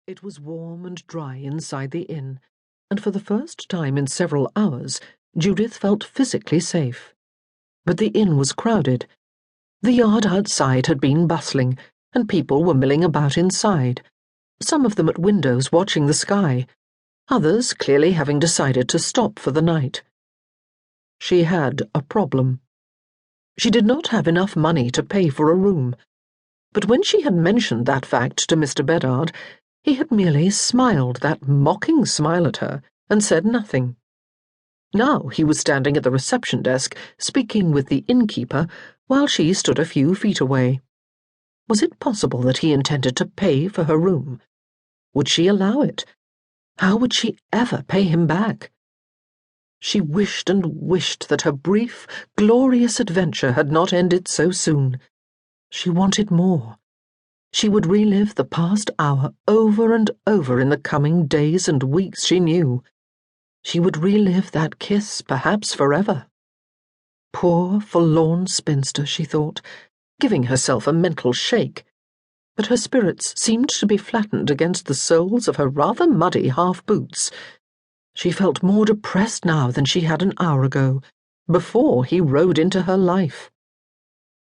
It was warm and dry inside the inn, and for the first time in several hours, Judith felt physically safe. But the inn was crowded. The yard outside had been bustling, and people were milling about inside, some of them at windows watching the sky, others clearly having decided to stop for the night. She had a problem. She did not have enough money to pay for a room, but when she had mentioned that fact to Mr. Bedard, he had merely smiled that mocking smile at her and said nothing. Now he was standing at the reception desk, speaking with the innkeeper, while she stood a few feet away. Was it possible that he intended to pay for her room? Would she allow it? How would she ever pay him back? She wished and wished that her brief, glorious adventure had not ended so soon. She wanted more. She would relive the past hour over and over in the coming days and weeks, she knew. She would relive that kiss, perhaps forever. Poor, forlorn spinster, she thought, giving herself a mental shake. But her spirits seemed to be flattened against the soles of her rather muddy half-boots. She felt more depressed now than she had an hour ago, before he rode into her life.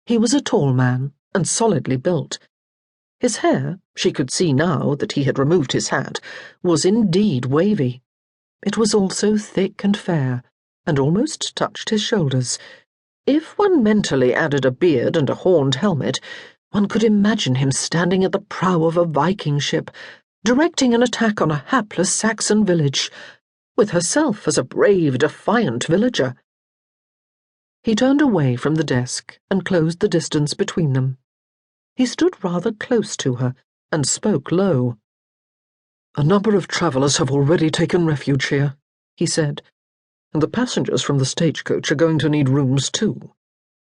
He was a tall man and solidly built. His hair, she could see now that he had removed his hat, was indeed wavy. It was also thick and fair, and almost touched his shoulders. If one mentally added a beard and a horned helmet, one could imagine him standing at the prow of a Viking ship, directing an attack on a hapless Saxon village, with herself as a brave, defiant villager. He turned away from the desk and closed the distance between them. He stood rather close to her and spoke low. "A number of travellers have already taken refuge here," he said, "and the passengers from the stagecoach are going to need rooms too.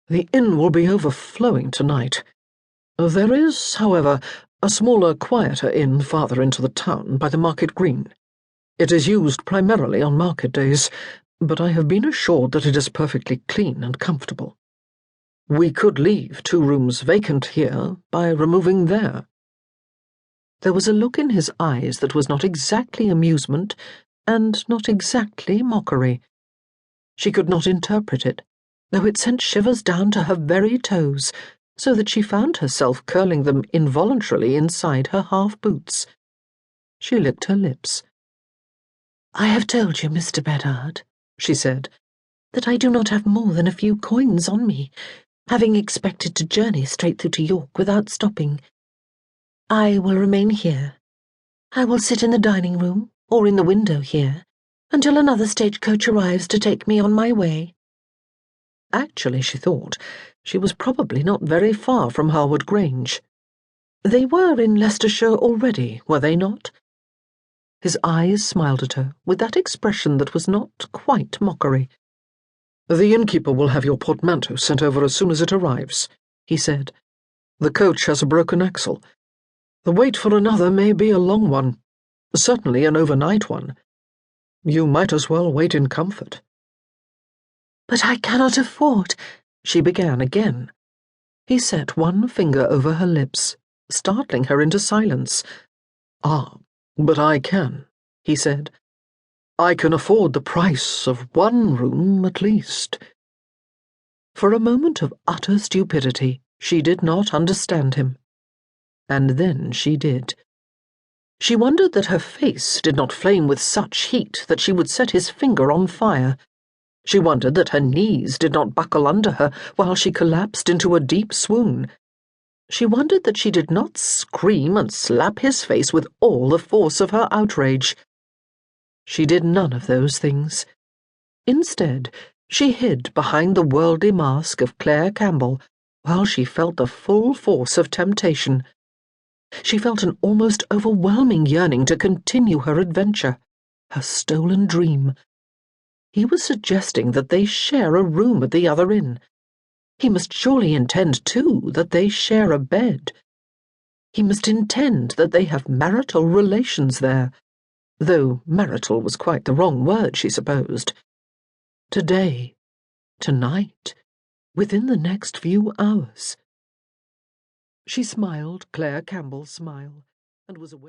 The inn will be overflowing tonight. There is, however, a smaller, quieter inn farther into the town by the market green. It is used primarily on market days, but I have been assured that it is perfectly clean and comfortable. We could leave 2 rooms vacant here by removing there." There was a look in his eyes that was not exactly amusement and not exactly mockery. She could not interpret it, though it sent shivers down to her very toes, so that she found herself curling them involuntarily inside her half-boots. She licked her lips. "I have told you, Mr. Bedard," she said, "that I do not have more than a few coins on me, having expected to journey straight through to York without stopping. I will remain here. I will sit in the dining room, or in the window here, until another stagecoach arrives to take me on my way." Actually, she thought, she was probably not very far from Harewood Grange. They were in Leicestershire already, were they not? His eyes smiled at her with that expression that was not quite mockery. "The innkeeper will have your portmanteau sent over as soon as it arrives," he said. "The coach has a broken axle. The wait for another may be a long one, certainly an overnight one. You might as well wait in comfort." "But I cannot afford—" she began again. He set one finger over her lips, startling her into silence. "Ah, but I can," he said. "I can afford the price of 1 room at least." For a moment of utter stupidity, she did not understand him. And then she did. She wondered that her face did not flame with such heat that she would set his finger on fire. She wondered that her knees did not buckle under her while she collapsed into a deep swoon. She wondered that she did not scream and slap his face with all the force of her outrage. She did none of those things. Instead, she hid behind the worldly mask of Claire Campbell while she felt the full force of temptation. She felt an almost overwhelming yearning to continue her adventure, her stolen dream. He was suggesting that they share a room at the other inn. He must surely intend, too, that they share a bed. He must intend that they have marital relations there, though marital was quite the wrong word, she supposed. Today, tonight, within the next few hours. She smiled Claire Campbell's smile, and was aware